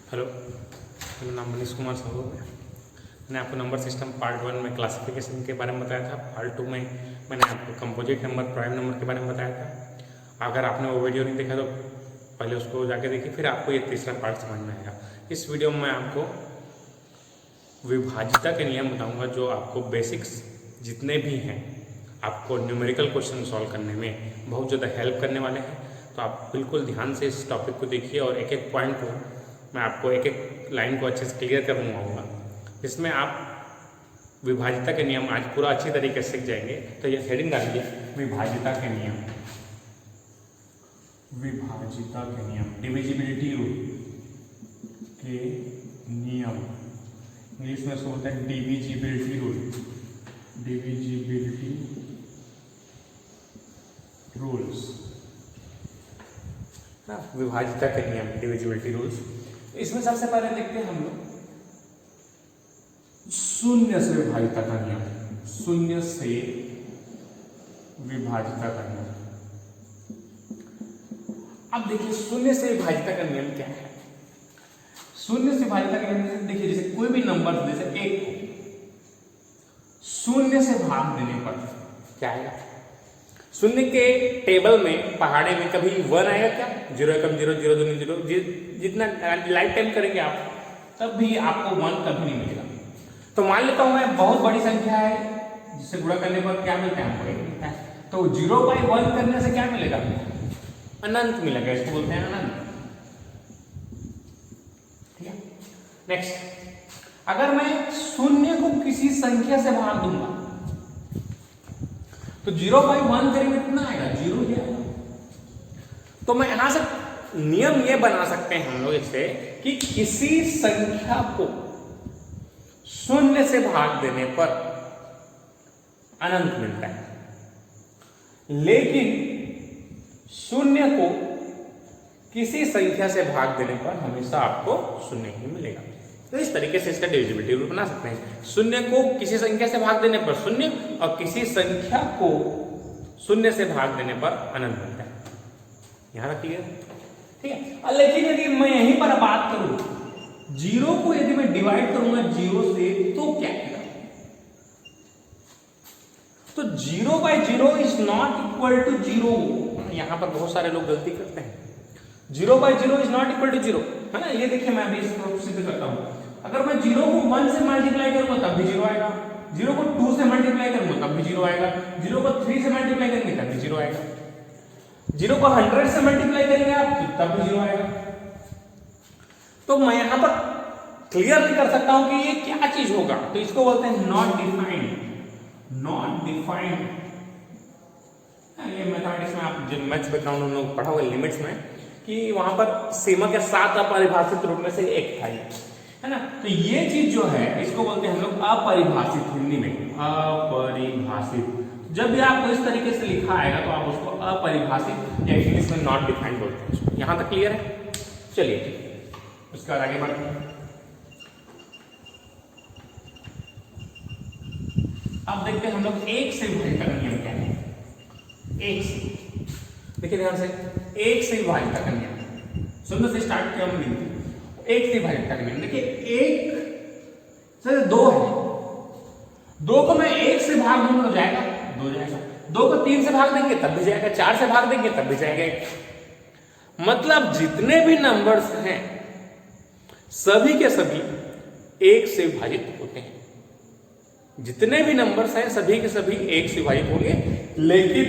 Hello, मेरा नाम मनीष कुमार साहू है। मैंने आपको नंबर सिस्टम पार्ट 1 में क्लासिफिकेशन के बारे में बताया था। पार्ट 2 में मैंने आपको कंपोजिट नंबर, प्राइम नंबर के बारे में बताया था। अगर आपने वो वीडियो नहीं देखा तो पहले उसको जाके देखिए, फिर आपको ये तीसरा पार्ट समझ में आएगा। इस वीडियो में मैं आपको विभाज्यता के नियम बताऊँगा, जो आपको बेसिक्स जितने भी हैं आपको न्यूमेरिकल क्वेश्चन सॉल्व करने में बहुत ज़्यादा हेल्प करने वाले हैं। तो आप बिल्कुल ध्यान से इस टॉपिक को देखिए और एक एक पॉइंट को मैं आपको एक एक लाइन को अच्छे से क्लियर करवाऊंगा, जिसमें आप विभाज्यता के नियम आज पूरा अच्छी तरीके से सीख जाएंगे। तो ये हेडिंग डालिए, विभाज्यता के नियम। विभाज्यता के नियम, डिविजिबिलिटी रूल के नियम, इंग्लिश में इसको बोलते हैं डिविजिबिलिटी रूल। डिविजिबिलिटी रूल्स, विभाज्यता के नियम, डिविजिबिलिटी रूल्स। इसमें सबसे पहले देखते हैं हम लोग शून्य से विभाज्यता का नियम। शून्य से विभाज्यता का नियम। अब देखिए शून्य से विभाज्यता का नियम क्या है। शून्य से विभाज्यता का नियम देखिए, जैसे कोई भी नंबर जैसे 1 को शून्य से भाग देने पर क्या आएगा। शून्य के टेबल में पहाड़े में कभी 1 आएगा क्या? 0 एकम 0, 0 दूनी 0, जितना लाइफ टाइम करेंगे आप तब भी आपको 1 कभी नहीं मिलेगा। तो मान लेता हूं मैं बहुत बड़ी संख्या है जिससे गुणा करने पर क्या मिलता है हमको, 1 मिलता है। तो 0/1 करने से क्या मिलेगा? अनंत मिलेगा। इसको बोलते हैं अनंत। ठीक है। नेक्स्ट, अगर मैं शून्य को किसी संख्या से भाग दूंगा तो 0/1 करेंगे कितना आएगा? 0 ही आएगा। तो मैं यहां से नियम ये बना सकते हैं हम लोग इससे कि किसी संख्या को शून्य से भाग देने पर अनंत मिलता है, लेकिन शून्य को किसी संख्या से भाग देने पर हमेशा आपको शून्य ही मिलेगा। तो इस तरीके से इसका डिविजिबिलिटी रूल बना सकते हैं। शून्य को किसी संख्या से भाग देने पर शून्य और किसी संख्या को शून्य से भाग देने पर अनंत मिलता है। यहां तक क्लियर? ठीक है। लेकिन यदि मैं यहीं पर बात करूं, 0 को यदि मैं डिवाइड करूंगा 0 से तो क्या होगा? तो 0/0 इज नॉट इक्वल टू 0। यहां पर बहुत सारे लोग गलती करते हैं। 0/0 इज नॉट इक्वल टू 0, है ना। ये देखिए, मैं भी इसको सिद्ध करता हूं। अगर मैं 0 को 1 से मल्टीप्लाई करूंगा तब भी 0 आएगा। 0 को 2 से मल्टीप्लाई करूंगा तब भी 0 आएगा। 0 को 3 से मल्टीप्लाई करेंगे तब भी 0 आएगा। 0 को 100 से मल्टीप्लाई करेंगे आप तब भी 0 आएगा। तो मैं यहां पर क्लियरली कर सकता हूं कि ये क्या चीज होगा। तो इसको बोलते हैं नॉट डिफाइंड। नॉट डिफाइंड, ये मैथमेटिक्स में आप जो मैथ्स बैकग्राउंड उन लोग पढ़ा हुआ लिमिट्स में, कि वहां पर सीमा के साथ अपरिभाषित रूप में से एक था, है ना। तो ये चीज जो है इसको बोलते हैं हम लोग अपरिभाषित, हिंदी में अपरिभाषित। जब भी आपको इस तरीके से लिखा आएगा तो आप उसको अपरिभाषित या इंग्लिश में नॉट डिफाइंड बोलते हैं। यहां तक क्लियर है? चलिए उसके बाद आगे बढ़ते हैं। अब देखते हैं हम लोग 1 से विभाज्यता का नियम क्या है। 1 से देखिए ध्यान से, 1 से विभाज्यता का नियम, शून्य से स्टार्ट किया हमने। 1 से विभाज्यता का नियम देखिए, 1 से 2 है। 2 को मैं 1 से भाग दूंगा तो जाएगा 2 जाएगा। 2 को 3 से भाग देंगे तब भी जाएगा। 4 से भाग देंगे तब भी जाएगा। मतलब जितने भी नंबर्स हैं सभी के सभी 1 से विभाजित होते हैं। जितने भी नंबर्स हैं सभी के सभी 1 से विभाजित होंगे, लेकिन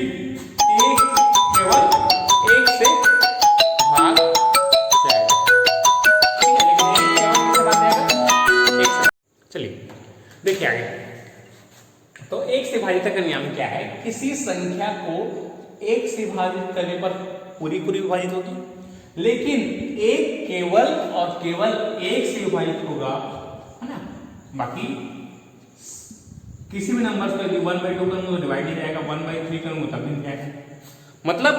एक केवल 1 से भाग जाएगा। ठीक है, लेकिन 1 केवल किससे भाग जाएगा? 1 से। चलिए देखिए आगे। तो 1 से विभाजित का नियम क्या है? किसी संख्या को 1 से विभाजित करने पर पूरी विभाजित होगी, लेकिन 1 केवल और केवल 1 से विभाजित होगा, है ना। बाकी किसी भी नंबर को यदि 1/2 करूंगा तो डिवाइड ही जाएगा, 1/3 करूंगा तब भी जाएगा। मतलब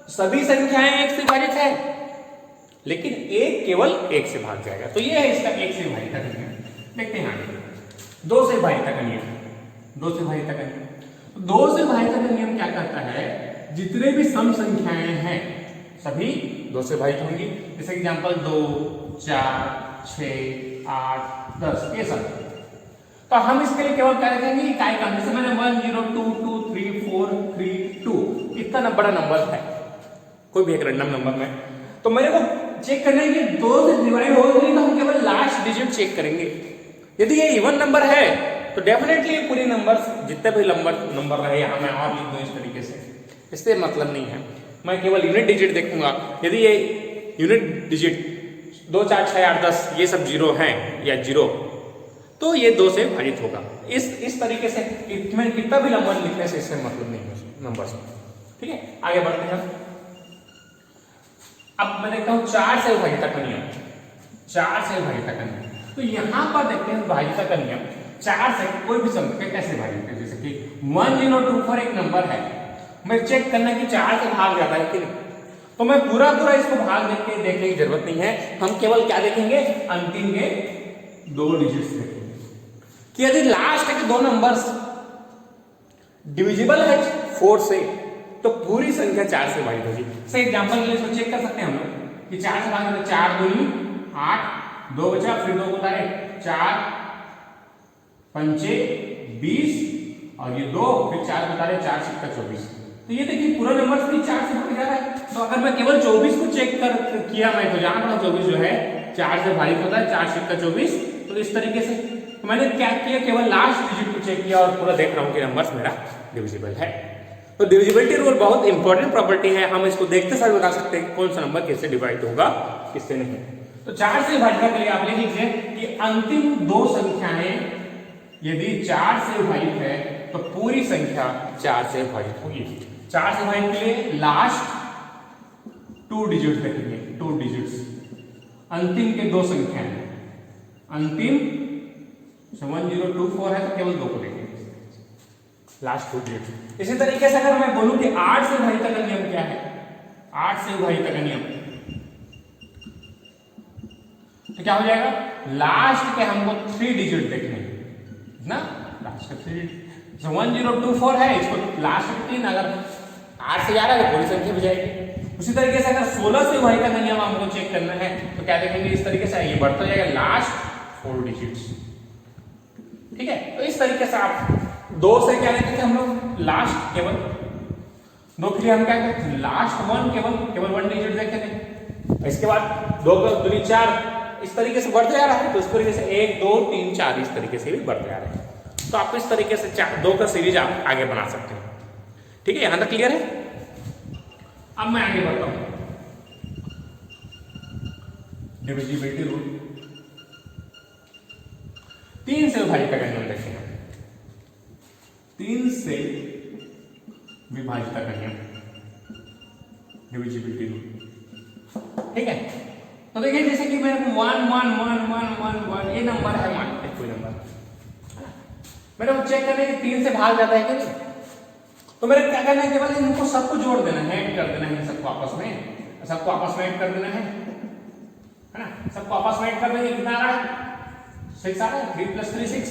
सभी संख्याएं 1 से विभाजित है, लेकिन 1 केवल 1 से भाग जाएगा। तो ये है इसका 1 से विभाजित का नियम। देखते हैं आगे 2 से विभाजित का नियम। 2 से विभाजित का नियम, 2 से विभाजित का नियम क्या कहता है? जितने भी सम संख्याएं हैं सभी 2 से विभाजित होंगी। जैसे एग्जांपल 2, 4, 6, 8, 10 ये सब। तो हम इसके लिए केवल क्या रखेंगे, इकाई का, जैसे मैंने 1 0 2 2 3 4 3 2 इतना बड़ा नंबर है, कोई भी एक रैंडम नंबर में, तो मेरे को चेक करना है कि 2 से डिवाइड हो गई, तो हम केवल लास्ट डिजिट चेक करेंगे। यदि ये इवन नंबर है तो डेफिनेटली पूरे नंबर्स जितने भी नंबर रहे यहाँ मैं और लिख दूं इस तरीके से, इससे मतलब नहीं है, मैं केवल यूनिट डिजिट देखूंगा। यदि ये यूनिट डिजिट 2 4 6 8 10 ये सब 0 हैं या 0, तो ये 2 से भाजित होगा। इस तरीके से मैं कितना भी नंबर लिखने से इससे मतलब नहीं है नंबर से। ठीक है, आगे बढ़ते हैं। अब मैं देखता हूं 4 से विभाजित का नियम, 4 से विभाजित का नियम। तो यहां पर देखते हैं विभाजित का नियम, 4 से कोई भी संख्या कैसे विभाजित है, जैसे कि 1024 एक नंबर है, मैं चेक करना कि 4 से भाग जाता है कि नहीं, तो मैं पूरा इसको भाग देखने की जरूरत नहीं है, हम केवल क्या देखेंगे, अंतिम के 2 डिजिट्स देखेंगे कि यदि लास्ट के 2 नंबर्स डिविजिबल है 4 से, तो पूरी संख्या 4 से विभाजित होगी। से एग्जांपल के लिए इसको चेक कर सकते हैं हम लोग कि 4 से भाग 4 दूनी 8, 2 बचा, फिर 2 उतारे 4 पंचे 20 और ये 2, फिर 4 उतारे 4 सिक्का 24। तो ये देखिए पूरा नंबर भी 4 से भाग जा रहा है। तो अगर मैं केवल 24 को चेक किया मैं, तो जान रहा 24 जो है 4 से भाजित होता है, 4 सिक्का 24। तो इस तरीके से तो मैंने क्या किया, केवल लास्ट डिजिट को चेक किया और पूरा देख रहा हूं कि नंबर्स मेरा डिविजिबल है। तो डिविजिबिलिटी रूल बहुत इंपॉर्टेंट प्रॉपर्टी है, हम इसको देखते समय बता सकते हैं कौन सा नंबर किससे डिवाइड होगा किससे नहीं। तो 4 से विभाजन के लिए आप लिख लीजिए कि अंतिम 2 संख्याएं यदि 4 से विभाजित है तो पूरी संख्या 4 से विभाजित होगी। 4 से विभाजन के लिए लास्ट 2 डिजिट्स देखेंगे, 2 डिजिट्स अंतिम के 2 संख्याएं, अंतिम 1024 है तो केवल 2 को देखेंगे, लास्ट 2 डिजिट। इसी तरीके से अगर मैं बोलूं कि 8 से विभाजित का नियम क्या है, 8 से विभाजित का नियम, तो क्या हो जाएगा, लास्ट के हमको 3 डिजिट देखने ना, लास्ट का 3 डिजिट। 1024 है, इसको लास्ट के 3, अगर 8 से जा रहा है तो पूरी संख्या भी जाएगी। उसी तरीके से अगर 16 से विभाजित का नियम हमको चेक करना है तो क्या देखेंगे, इस तरीके से ये बढ़ता जाएगा लास्ट 4 डिजिट्स। ठीक है, तो इस तरीके से आप 2 से क्या लेते थे हम लोग, लास्ट केवल 2 के लिए हम क्या करते थे, लास्ट 1 केवल 1 डिजिट देखते थे। इसके बाद 2 का 2 4 इस तरीके से बढ़ते जा रहा है, तो इस तरीके से 1 2 3 4 इस तरीके से भी बढ़ते जा रहे हैं। तो आप इस तरीके से 2 का सीरीज आप आगे बना सकते हैं। ठीक है, यहां तक क्लियर है। अब मैं आगे बढ़ता हूं, डिविजिबिलिटी रूल 3 से विभाजित का नियम देखते हैं। 3 से विभाजित का नियम, डिविजिबिलिटी रूल। ठीक है, तो देखिए जैसे कि मेरे को 1 1 1 1 1 1 ये नंबर है, मान लीजिए कोई नंबर, मेरे को चेक करना है कि 3 से भाग जाता है कि नहीं। तो मेरे क्या करना है, केवल इनको सबको जोड़ देना है, ऐड कर देना है, सबको आपस में ऐड कर देना है ना, सबको आपस में ऐड कर देंगे, कितना आ रहा है, 6 आ रहा है, 3 + 3 6।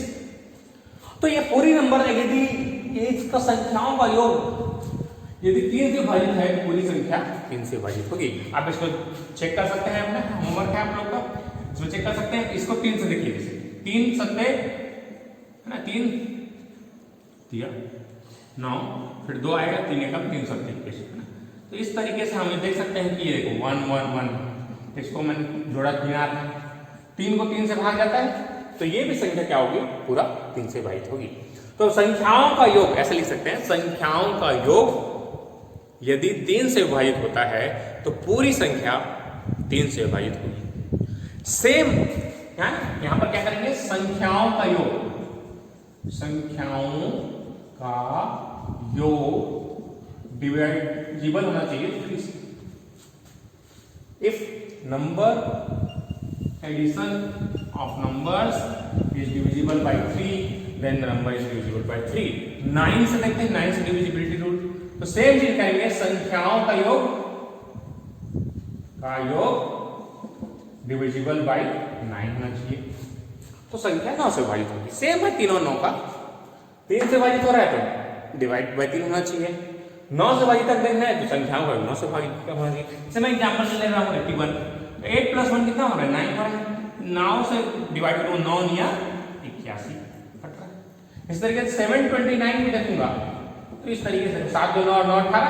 तो ये पूरी नंबर है, यदि ये इसका संख्याओं का योग यदि 3 से विभाजित है, पूरी संख्या 3 से विभाजित होगी। आप इसको चेक कर सकते हैं, अपने होमवर्क है आप लोग का, इसको चेक कर सकते हैं। इसको 3 से देखिए, जैसे 3 सत्ते है ना, 3 दिया 9, फिर 2 आएगा, 3 एकम 3 सत्ते है ना। तो इस तरीके से हम देख सकते हैं कि ये देखो 1 1 1, इसको मैंने जोड़ा 3 को 3 से भाग जाता है, तो ये भी संख्या क्या होगी, पूरा 3 से विभाजित होगी। तो संख्याओं का योग ऐसे लिख सकते हैं, संख्याओं का योग यदि 3 से विभाजित होता है तो पूरी संख्या 3 से विभाजित होगी। सेम यहां पर क्या करेंगे, संख्याओं का योग, संख्याओं का योग डिविजिबल होना चाहिए 3 से। If number addition of numbers is divisible by 3, then the number is divisible by 3. 9 से देखते हैं, 9 से डिविजिबिलिटी रूल, तो सेम चीज करेंगे, संख्याओं का योग डिविजिबल बाय 9 होना चाहिए। तो संख्या 9 से विभाजित होगी, सेम है 3 और 9 का, 3 से विभाजित हो रहा है तो डिवाइड बाय 3 होना चाहिए। 9 से विभाजित तक देखना है तो संख्याओं का 9 से विभाजित होना चाहिए। जैसे मैं एग्जांपल ले रहा हूँ 81, तो 8 + 1 कितना हो रहा है? 9 हो रहा है। 9 से डिवाइड करो, 9 या 81 कट रहा है। इस तरीके से 729 भी रखूंगा तो इस तरीके से 7 2 9 9 18,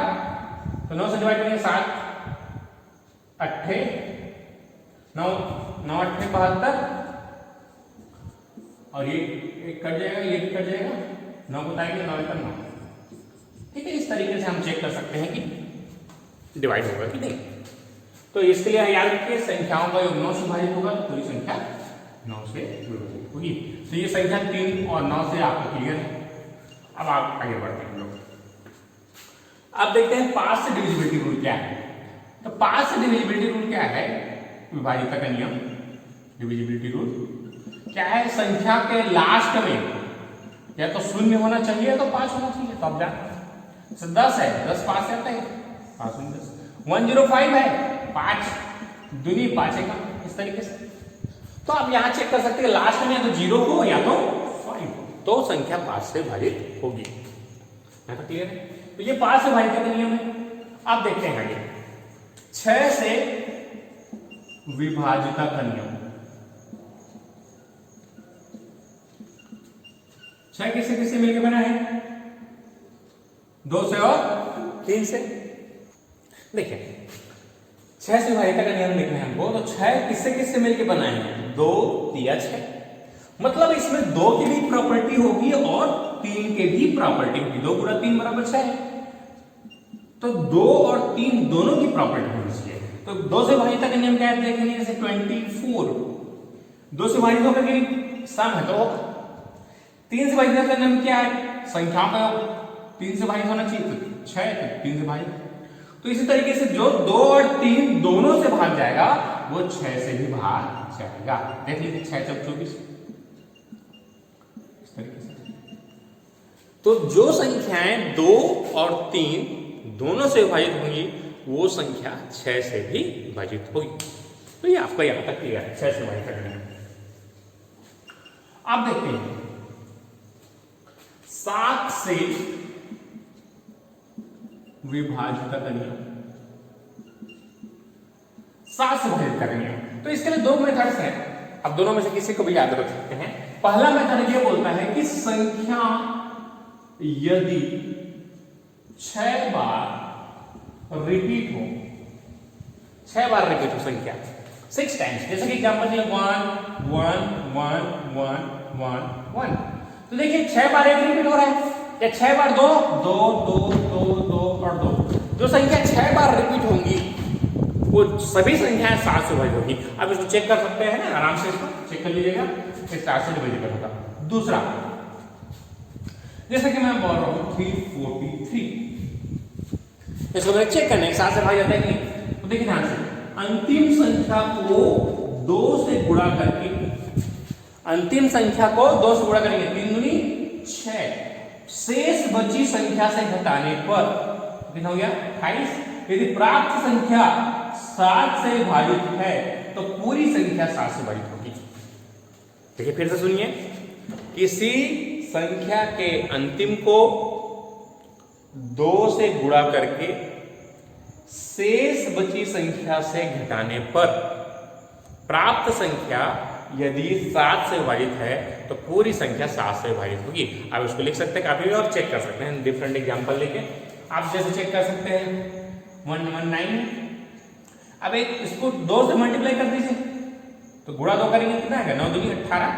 तो 9 से डिवाइड करेंगे 7 8 9 9 8 72, और ये एक कट जाएगा, ये भी कट जाएगा, 9 बताएंगे 9 का 9। ठीक है, इस तरीके से हम चेक कर सकते हैं कि डिवाइड होगा कि नहीं। तो इसके लिए याद रखिए संख्याओं का योग 9 से भाजित होगा तो पूरी संख्या 9 से विभाजित होगी। तो ये संख्या 3 और 9 से आपको क्लियर है। अब आप आगे बढ़ते हैं लोग। अब देखते हैं पास से डिविजिबिलिटी रूल क्या है। तो पास से डिविजिबिलिटी रूल क्या है? विभाजिता का नियम, डिविजिबिलिटी रूल क्या है? संख्या के लास्ट में या तो 0 होना चाहिए या तो 5 होना चाहिए। तो आप जानते हैं 10 है, 10 पास आता है, 5 10। 105 है, 5 दूनी 5 है, इस तरीके से। तो आप यहां चेक कर सकते हैं लास्ट में या तो 0 हो या तो 5 हो, तो संख्या 5 से भाजित होगी। यहां तक क्लियर है? तो ये 5 से भाजित का नियम है। आप देखते हैं आगे 6 से विभाजिता का नियम। 6 किससे किससे मिलकर बना है? 2 से और 3 से। देखिए 6 से विभाजिता का नियम देखना है हमको। तो 6 किससे किससे मिलकर बनाए हैं? 2 3 6, मतलब इसमें 2 की भी प्रॉपर्टी होगी और 3 के भी प्रॉपर्टी होगी। 2 × 3 = 6 है, तो 2 और 3 दोनों की प्रॉपर्टी होनी चाहिए। तो 2 से भाजिता का नियम क्या है देखेंगे, जैसे 24 2 से भाजित होकर के सम है तो होगा। 3 से भाजित का नियम क्या है? संख्याओं का 3 से भाजित होना चाहिए, तो 6 तो 3 से भाजित। तो इसी तरीके से जो 2 और 3 दोनों से भाग जाएगा वो 6 से भी भाग जाएगा। देख लीजिए 6 × 24 इस तरीके से। तो जो संख्याएं 2 और 3 दोनों से विभाजित होंगी वो संख्या 6 से भी विभाजित होगी। तो ये आपका यहां तक क्लियर है 6 से विभाजित करना है। आप देखते हैं 7 से विभाजिता का नियम, 7 से विभाजित का नियम। तो इसके लिए 2 मेथड्स हैं। अब दोनों में से किसी को भी याद रख सकते हैं। पहला मेथड ये बोलता है कि संख्या यदि 6 बार रिपीट हो, 6 बार रिपीट हो संख्या 6 टाइम्स, जैसे कि एग्जांपल दिया 1 1 1 1 1 1। तो देखिए 6 बार एक रिपीट हो रहा है, या 6 बार 2 2 2 2 2 और 2। जो संख्या 6 बार रिपीट होंगी वो सभी संख्याएं 7 से विभाजित होगी। अब इसको चेक कर सकते हैं ना, आराम से इसको चेक कर लीजिएगा, 7 से डिवाइड होगा। दूसरा, जैसे कि मैं बोल रहा हूं 343, इसको मैंने चेक करना है 7 से भाग जाता है कि नहीं। तो देखिए ध्यान से, अंतिम संख्या को 2 से गुणा करके, अंतिम संख्या को 2 से गुणा करेंगे 3 दूनी 6, शेष बची संख्या से घटाने पर कितना हो गया 28। यदि प्राप्त संख्या 7 से विभाजित है तो पूरी संख्या 7 से विभाजित होगी। देखिए फिर से सुनिए, किसी संख्या के अंतिम को 2 से गुणा करके शेष बची संख्या से घटाने पर प्राप्त संख्या यदि 7 से विभाजित है तो पूरी संख्या 7 से विभाजित होगी। आप इसको लिख सकते हैं, काफी और चेक कर सकते हैं डिफरेंट एग्जांपल लेके। आप जैसे चेक कर सकते हैं 119, अब एक इसको 2 से मल्टीप्लाई कर दीजिए तो गुणा 2 करेंगे कितना आएगा 9 दूनी 18,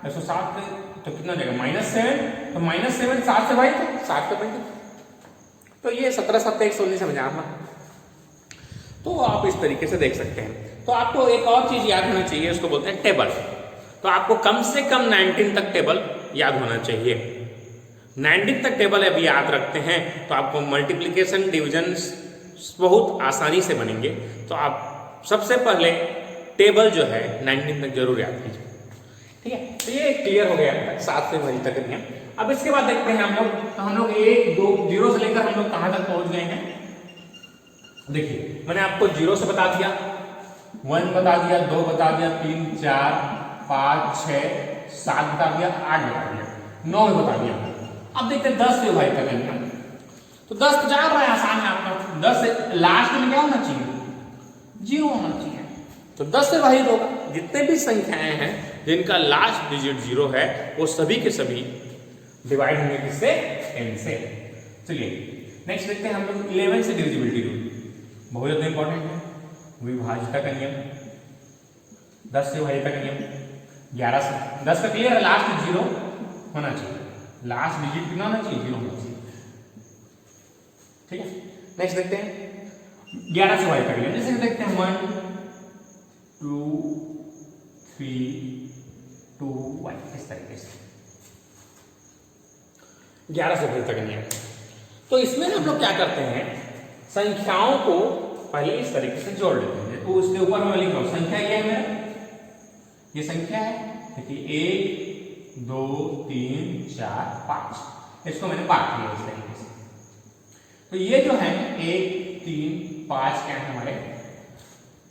107 तो कितना हो जाएगा -7, तो -7 7 से विभाजित, 7 से भाजित। तो ये 17 7 119 समझ आप। तो आप इस तरीके से देख सकते हैं। तो आपको एक और चीज याद होना चाहिए, उसको बोलते हैं टेबल। तो आपको कम से कम 19 तक टेबल याद होना चाहिए। 19 तक टेबल अभी याद रखते हैं तो आपको मल्टीप्लिकेशन डिवीजन बहुत आसानी से बनेंगे। तो आप सबसे पहले टेबल जो है 19 तक जरूर याद कीजिए। ठीक है, तो ये क्लियर हो गया 7 से विभाजित तक नियम। अब इसके बाद देखते हैं हम लोग, तो हम लोग 1 2 0 से लेकर हम लोग कहां तक पहुंच गए हैं। देखिए मैंने आपको 0 से बता दिया, 1 बता दिया, 2 बता दिया, 3 4 5 6 7 बता दिया, 8 बता दिया, 9 बता दिया। अब देखते हैं 10 से विभाजित का नियम। तो 10 तो जान रहा है, आसान है आपका। 10 से लास्ट में क्या होना चाहिए 0 होना चाहिए। तो 10 से विभाजित होगा। जितने भी संख्याएं हैं जिनका लास्ट डिजिट 0 है वो सभी के सभी डिवाइड होंगे किससे? n से। चलिए नेक्स्ट देखते हैं हम लोग 11 से डिविजिबिलिटी रूल, बहुत ज्यादा इंपॉर्टेंट है। विभाज्यता का नियम, 10 से विभाज्यता का नियम, 11 से 10 का क्लियर है, लास्ट 0 होना चाहिए, लास्ट डिजिट कितना होना चाहिए? 0 होना चाहिए। ठीक है, नेक्स्ट देखते हैं 11 से विभाज्यता का नियम। जैसे देखते हैं 1 2 3 2 1 इस तरीके से 11 से विभाज्यता का नियम। तो इसमें हम लोग क्या करते हैं, संख्याओं को पहले इस तरीके से जोड़ लेते हैं। तो उसके ऊपर मैं लिख रहा हूं संख्या क्या है मेरा, ये संख्या है, देखिए 1 2 3 4 5, इसको मैंने बांट दिया इस तरीके से। तो ये जो है 1 3 5 क्या है हमारे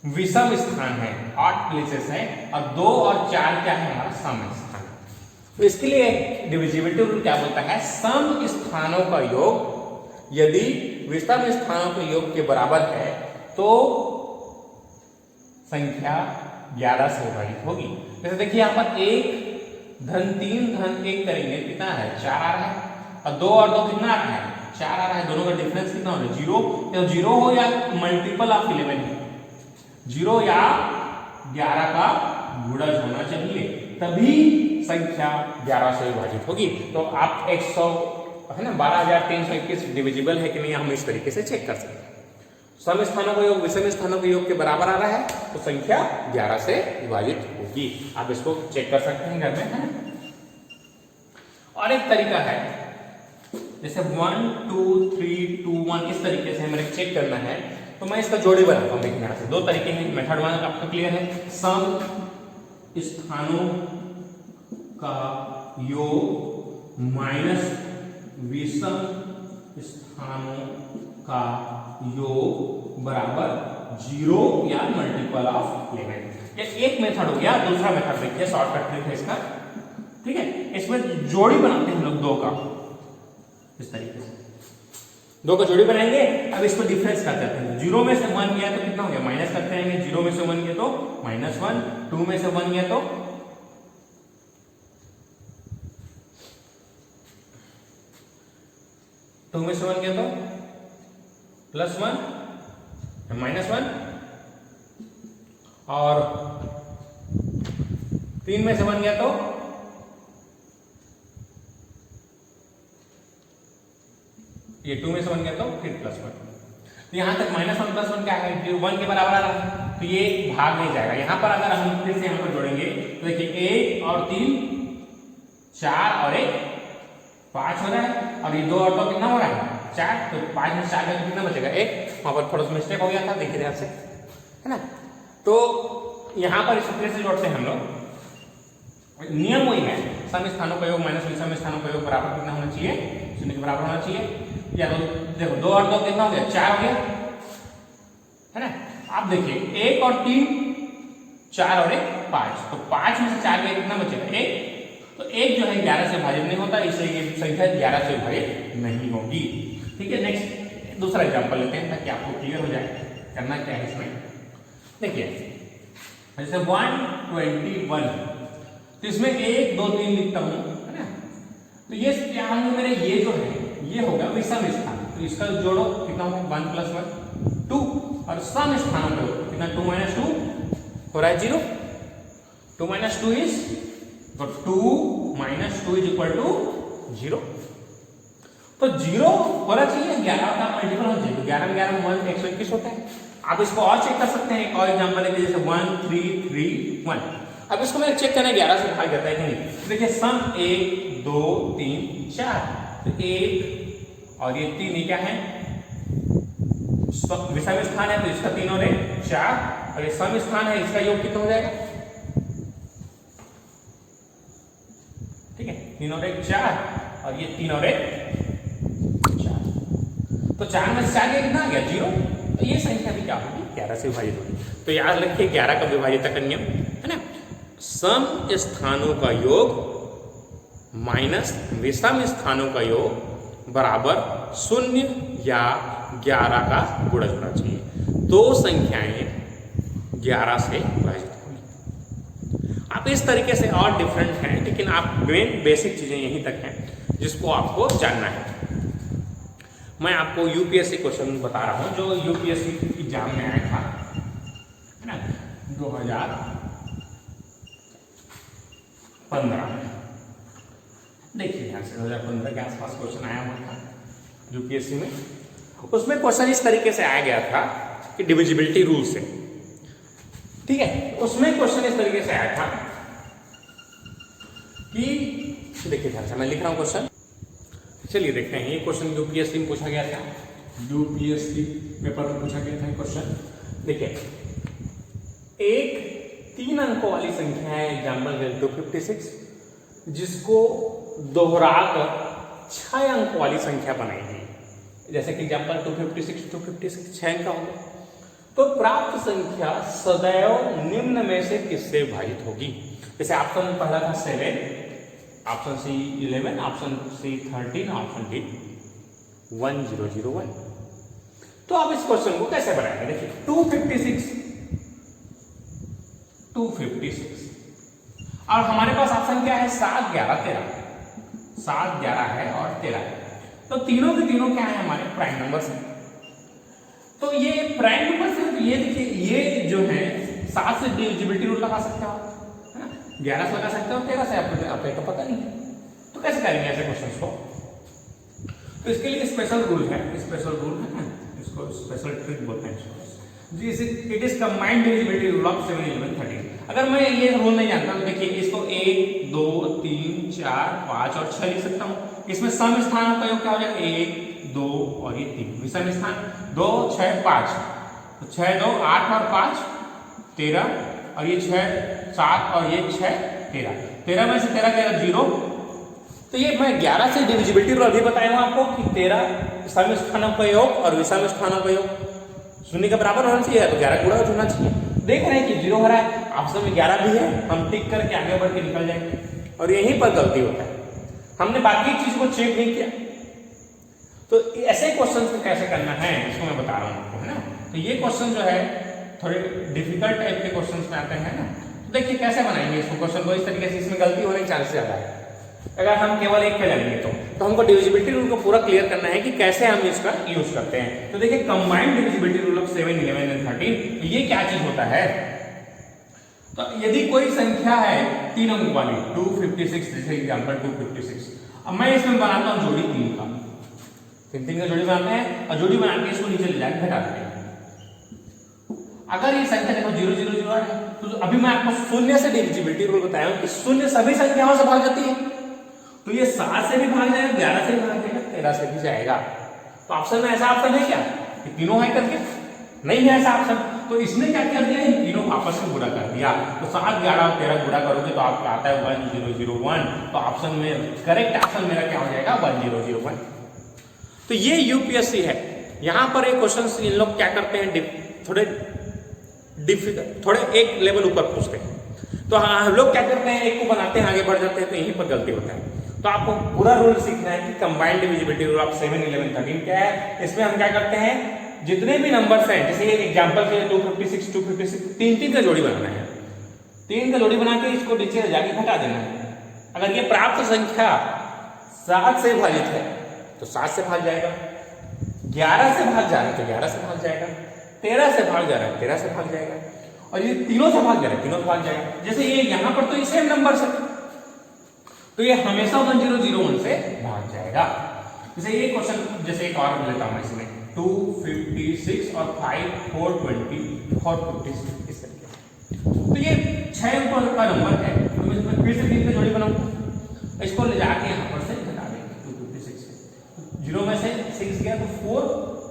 विषम स्थान है, 8 प्लेसेस है, और 2 और 4 क्या है हमारा सम स्थान। तो इसके लिए डिविजिबिलिटी रूल क्या बोलता है, सम स्थानों का योग यदि विषम स्थानों के योग के बराबर है तो संख्या 11 से विभाजित होगी। जैसे देखिए यहाँ पर 1 धन 3 धन 1 करेंगे कितना है, 4 आ रहा है, और 2 और 2 कितना आ रहा है, 4 आ रहा है, दोनों का डिफरेंस कितना हो रहा है, 0। तो 0 हो या मल्टीपल ऑफ 11 है, 0 या 11 का गुणज होना चाहिए, तभी संख्या 11 से विभाजित होगी। तो आप 100 है ना 12,321 डिविजिबल है कि नहीं, हम इस तरीके से चेक कर सकते हैं। सम स्थानों का योग विषम स्थानों के योग के बराबर आ रहा है तो संख्या 11 से विभाजित होगी। आप इसको चेक कर सकते हैं घर में, है ना। और एक तरीका है, जैसे 1 2 3 2 1 इस तरीके से हमें चेक करना है, तो मैं इसका जोड़ी बनाता हूं। देखिए यहाँ से 2 तरीके हैं, मेथड 1 आपको क्लियर है, सम स्थानों का योग माइनस विषम स्थानों का योग बराबर 0 या मल्टीपल ऑफ 11। ये एक मेथड हो गया। दूसरा मेथड देखिए, शॉर्टकट ट्रिक है इसका, ठीक है। इसमें जोड़ी बनाते हैं हम लोग 2 का, इस तरीके से 2 का जोड़ी बनाएंगे। अब इसको डिफरेंस कर देते हैं, 0 में से 1 गया तो कितना हो गया, माइनस करते रहेंगे, 0 में से 1 गया तो -1, 2 में से 1 गया तो 2 में से 1 गया तो +1 -1, और 3 में से 1 गया तो ये 2 में से 1 गया तो फिर +1। तो यहां तक -1 +1 क्या है, 1 के बराबर आ रहा है, तो ये भाग नहीं जाएगा। यहां पर अगर हम फिर से यहां पर जोड़ेंगे तो देखिए 1 और 3 4 और 1 5 हो रहा है, और ये 2 और 2 कितना हो रहा है, 4। तो 5 में 4 का कितना बचेगा, 1। वहां पर थोड़ा सा मिस्टेक हो गया था, देखिए ध्यान से, है ना। तो यहां पर इस तरह से जोड़ते हैं हम लोग। नियम वही है, सम स्थानों का योग माइनस विषम स्थानों का योग बराबर कितना होना चाहिए, 0 के बराबर होना चाहिए। या तो देखो 2 और 2 कितना हो गया, 4 हो गया, है ना। आप देखिए 1 और 3 4 और 1 5, तो 5 में से 4 गया कितना बचेगा, 1। तो 1 जो है 11 से विभाजित नहीं होता, इसलिए ये संख्या 11 से विभाजित नहीं होगी। ठीक है, नेक्स्ट दूसरा एग्जांपल लेते हैं ताकि आपको क्लियर हो जाए करना क्या है इसमें। देखिए जैसे 121, तो इसमें 1 2 3 लिखता हूं, है ना। तो ये क्या होंगे मेरे, ये जो है ये होगा विषम स्थान, तो इसका जोड़ो कितना होगा, 1 + 1 2, और सम स्थानों पे कितना 2 - 2 हो रहा है 0। 2 - 2 इज, तो 2 - 2 इज इक्वल टू 0। तो 0 होना चाहिए, 11 का मल्टीपल होना चाहिए, तो 11 में 11 में 121 होता है। आप इसको और चेक कर सकते हैं, एक और एग्जांपल है, जैसे 1 3 3 1। अब इसको मैंने चेक करना है 11 से भाग जाता है कि नहीं। तो देखिए सम 1 2 3 4, तो 1 और ये 3, ये क्या है, विषम स्थान है, तो इसका 3 और 1 4, और ये सम स्थान है, इसका योग कितना हो जाएगा, ठीक है, 3 और 1 4, और ये 3 और 1 4, तो 4 में से 4 गया कितना आ गया, 0। तो ये संख्या भी क्या होगी, 11 से विभाजित होगी। तो याद रखिए 11 का विभाज्यता का नियम, है ना। सम स्थानों का योग माइनस विषम स्थानों का योग बराबर 0 या 11 का गुणज होना चाहिए। 2 संख्याएं 11 से विभाजित होगी। आप इस तरीके से और डिफरेंट हैं, लेकिन आप मेन बेसिक चीजें यहीं तक हैं जिसको आपको जानना है। मैं आपको यूपीएससी क्वेश्चन बता रहा हूं जो यूपीएससी एग्जाम में आया था, है ना, 2015 में। देखिए ध्यान से 2015 के आसपास क्वेश्चन आया हुआ था यूपीएससी में। उसमें क्वेश्चन इस तरीके से आया गया था कि डिविजिबिलिटी रूल से, ठीक है। उसमें क्वेश्चन इस तरीके से आया था कि देखिए ध्यान से मैं लिख रहा हूं क्वेश्चन, चलिए देखते हैं। ये क्वेश्चन यूपीएससी में पूछा गया था, यूपीएससी पेपर में पूछा गया था क्वेश्चन। देखिए एक 3 अंकों वाली संख्या है, एग्जाम्पल 256, जिसको दोहराकर 6 अंक वाली संख्या बनाएगी। जैसे कि एग्जाम्पल 256 6 अंक का होगा, तो प्राप्त संख्या सदैव निम्न में से किससे विभाजित होगी। जैसे ऑप्शन पहला था 7, option C 11, option C 13, option D 1001। तो आप इस क्वेश्चन को कैसे बनाएंगे? देखिए 256 और हमारे पास ऑप्शन क्या है, 7 11 13, 7 11 है और 13 है, तो तीनों के तीनों क्या है, हमारे प्राइम नंबर्स हैं। तो ये प्राइम नंबर्स है, तो ये देखिए ये जो है 7 से डिविजिबिलिटी रूल लगा सकते हो, है ना, 11 से लगा सकते हो, 13 से आपको पता नहीं है, तो कैसे करेंगे ऐसे क्वेश्चंस को? तो इसके लिए स्पेशल रूल है, इसको स्पेशल ट्रिक बोलते हैं इसको। It is combined divisibility rule of 7 11 13। अगर मैं ये रूल नहीं जानता तो देखिए इसको 1 2 3 4 5 और 6 लिख सकता हूँ। इसमें सम स्थानों का योग क्या हो जाएगा, 1 2 और ये 3, विषम स्थान 2 6 5, तो 6 2 8 और 5 13, और ये 6 7 और ये 6 13, 13 में से 13 गया 0। तो ये मैं 11 से डिविजिबिलिटी रूल अभी बताया हूं आपको कि 13 सम स्थानों का योग और विषम स्थानों का योग शून्य के बराबर होना चाहिए, तो 11 गुणा होना चाहिए। देख रहे हैं कि 0 हो रहा है, ऑप्शन में 11 भी है, हम टिक करके आगे बढ़ के निकल जाएंगे, और यहीं पर गलती होता है, हमने बाकी चीज को चेक नहीं किया। तो ऐसे क्वेश्चन को कैसे करना है इसको मैं बता रहा हूं आपको, है ना। तो ये क्वेश्चन जो है थोड़े डिफिकल्ट टाइप के क्वेश्चन में आते हैं ना, तो देखिए कैसे बनाएंगे इसको क्वेश्चन को इस तरीके से, इसमें गलती होने के चांसेस ज्यादा है अगर हम केवल एक पे लगेंगे तो हमको डिविजिबिलिटी रूल को पूरा क्लियर करना है कि कैसे हम इसका यूज करते हैं। तो देखिए combined divisibility rule of 7 11 and 13, तो ये क्या चीज होता है, तो यदि कोई संख्या है 3 अंक वाली 256, जैसे एग्जांपल 256, अब मैं इसमें बनाता हूं जोड़ी 3 का, 3 का जोड़ी बनाते हैं और जोड़ी बना के इसको नीचे ले जाकर घटा देते हैं। अगर ये संख्या देखो 0 0 0 है, तो अभी मैं आपको शून्य से डिविजिबिलिटी रूल बताया हूं कि शून्य सभी संख्याओं से भाग जाती है, तो ये 7 से भी भाग जाएगा, 11 से भी भाग जाएगा, 13 से भी जाएगा। तो ऑप्शन में ऐसा ऑप्शन है क्या कि तीनों है करके? नहीं है ऐसा ऑप्शन। तो इसने क्या कर दिया, इन तीनों को आपस में गुणा कर दिया। तो 7 11 और 13 गुणा करोगे तो आपका आता है 1001। तो ऑप्शन में करेक्ट ऑप्शन मेरा क्या हो जाएगा, 1001। तो ये यूपीएससी है। यहां पर एक क्वेश्चन इन लोग क्या करते हैं, थोड़े डिफिकल्ट, थोड़े एक लेवल ऊपर पूछते हैं। तो हम लोग क्या करते हैं, एक को बनाते हैं, आगे बढ़ जाते हैं, तो यहीं पर गलती होता है। तो आपको पूरा रूल सीखना है कि कंबाइंड डिविजिबिलिटी रूल ऑफ 7 11 13 क्या है। इसमें हम क्या करते हैं, जितने भी नंबर्स हैं, जैसे एग्जांपल से 256 3 का जोड़ी बनाना है, 3 का जोड़ी बना के इसको नीचे जाके घटा देना है। अगर ये प्राप्त संख्या 7 से विभाजित है तो 7 से भाग जाएगा, 11 से भाग जा रहा है तो 11 से भाग जाएगा, 13 से भाग जा रहा है 13 से भाग जाएगा, और ये तीनों से भाग जा रहा है तीनों से भाग जाएगा। जैसे ये यहां पर तो ये सेम नंबर है, तो ये हमेशा 1001 से भाग जाएगा। जैसे ये क्वेश्चन, जैसे एक और लेता हूं इसमें 256 और 5 420 456 इस तरीके से। तो ये 6 अंकों का नंबर है, तो मैं इसमें फिर से 3 की जोड़ी बनाऊंगा, इसको ले जाके यहां पर से घटा देंगे 256 से। 0 में से 6 गया तो 4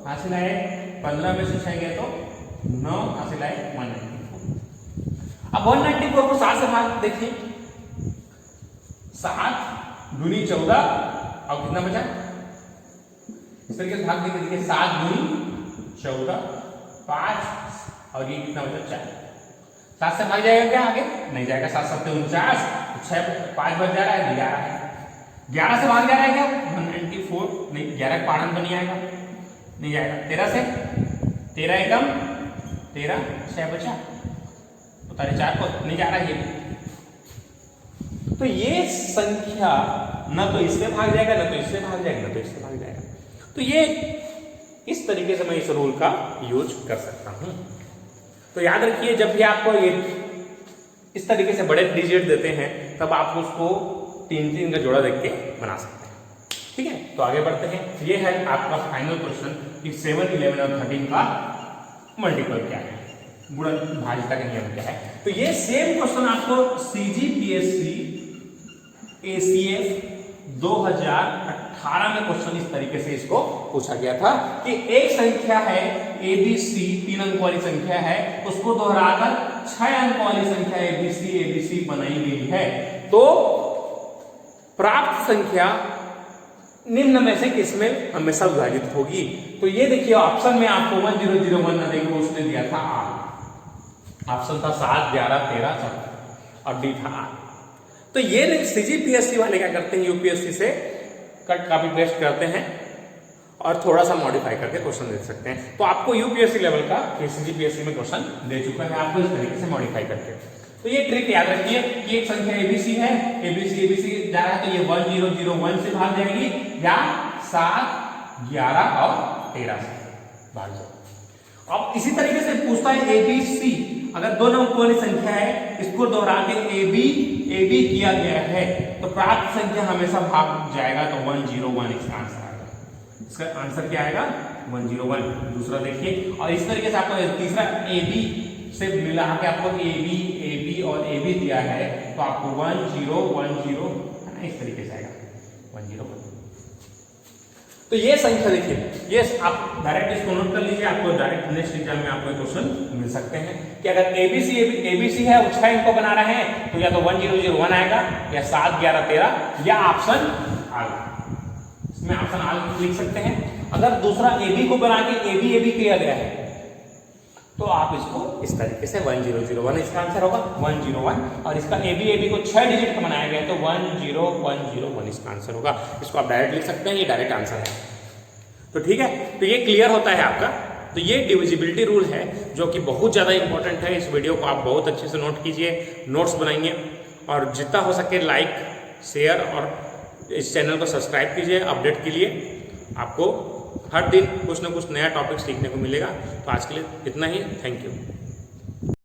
हासिल आए, 15 में से 6 गया तो 9 हासिल आए 194। अब 194 को 7 से भाग, देखिए 7 दूनी 14 और कितना बचा, इस तरीके से भाग देंगे। देखिए 7 दूनी 14 5 और ये कितना बचा 4, 7 से भाग जाएगा क्या, आगे नहीं जाएगा। 7 7 49, 6 5 बच जा रहा है, नहीं जा रहा है। 11 से भाग जा रहा है क्या, 194 नहीं, 11 पारण तो नहीं आएगा, नहीं जाएगा। 13 से 13 एकम 13 6 बचा, तारे 4 को नहीं जा रहा है। तो ये संख्या न तो इससे भाग जाएगा, न तो इससे भाग जाएगा, न तो इससे भाग जाएगा। तो ये इस तरीके से मैं इस रूल का यूज कर सकता हूं। तो याद रखिए, जब भी आपको ये इस तरीके से बड़े डिजिट देते हैं तब आप उसको 3-3 का जोड़ा देख के बना सकते हैं। ठीक है, तो आगे बढ़ते हैं। ये है आपका फाइनल क्वेश्चन कि 7, 11 और 13 का मल्टीपल क्या है, गुणनभाज्यता का नियम क्या है। तो ये सेम क्वेश्चन आपको CGPSC ACF 2018 में क्वेश्चन इस तरीके से इसको पूछा गया था कि एक संख्या है ABC, 3 अंक वाली संख्या है, उसको दोहराकर 6 अंक वाली संख्या ABC बनाई गई है, तो प्राप्त संख्या निम्न में से किसमें हमेशा विभाजित होगी। तो ये देखिए ऑप्शन में आपको 1001 ना देकर उसने दिया था R, ऑप्शन था 7, 11, 13, 14 और डी था R। तो ये CGPSC वाले क्या करते हैं, यूपीएससी से कट कॉपी पेस्ट करते हैं और थोड़ा सा मॉडिफाई करके क्वेश्चन दे सकते हैं। तो आपको यूपीएससी लेवल का CGPSC में क्वेश्चन दे चुका है, आपको इस तरीके से मॉडिफाई करके। तो ये ट्रिक याद रखिए कि एक संख्या ABC है, ABC जा रहा है तो ये 1001 से भाग जाएगी या 7, 11 और 13 से भाग जाएगी। अब इसी तरीके से पूछता है ABC, अगर 2 अंक वाली संख्या है, इसको दोहरा के AB किया गया है, तो प्राप्त संख्या हमेशा भाग जाएगा, तो 101 इसका आंसर आएगा। इसका आंसर क्या आएगा 101। दूसरा देखिए, और इस तरीके से आपको तीसरा AB से मिला के आपको AB और AB दिया है, तो आपको 1010 इस तरीके से आएगा 101। तो ये संख्या देखिए, ये आप डायरेक्ट इसको नोट कर लीजिए, आपको डायरेक्ट नेक्स्ट एग्जाम में आपको क्वेश्चन मिल सकते हैं कि अगर ABC है वो 6 अंक को बना रहे हैं, तो या तो 1001 आएगा या 7, 11, 13 या ऑप्शन आएगा। इसमें ऑप्शन आगे लिख सकते हैं। अगर दूसरा AB को बना के AB किया गया है, तो आप इसको इस तरीके से 1001 इसका आंसर होगा 101, और इसका AB को 6 डिजिट का बनाया गया है, तो 10101 इसका आंसर होगा। इसको आप डायरेक्ट लिख सकते हैं, ये डायरेक्ट आंसर है। तो ठीक है, तो ये क्लियर होता है आपका। तो ये डिविजिबिलिटी रूल है जो कि बहुत ज़्यादा इंपॉर्टेंट है। इस वीडियो को आप बहुत अच्छे से नोट कीजिए, नोट्स बनाइए, और जितना हो सके लाइक, शेयर और इस चैनल को सब्सक्राइब कीजिए अपडेट के लिए। आपको हर दिन कुछ ना कुछ नया टॉपिक सीखने को मिलेगा। तो आज के लिए इतना ही, थैंक यू।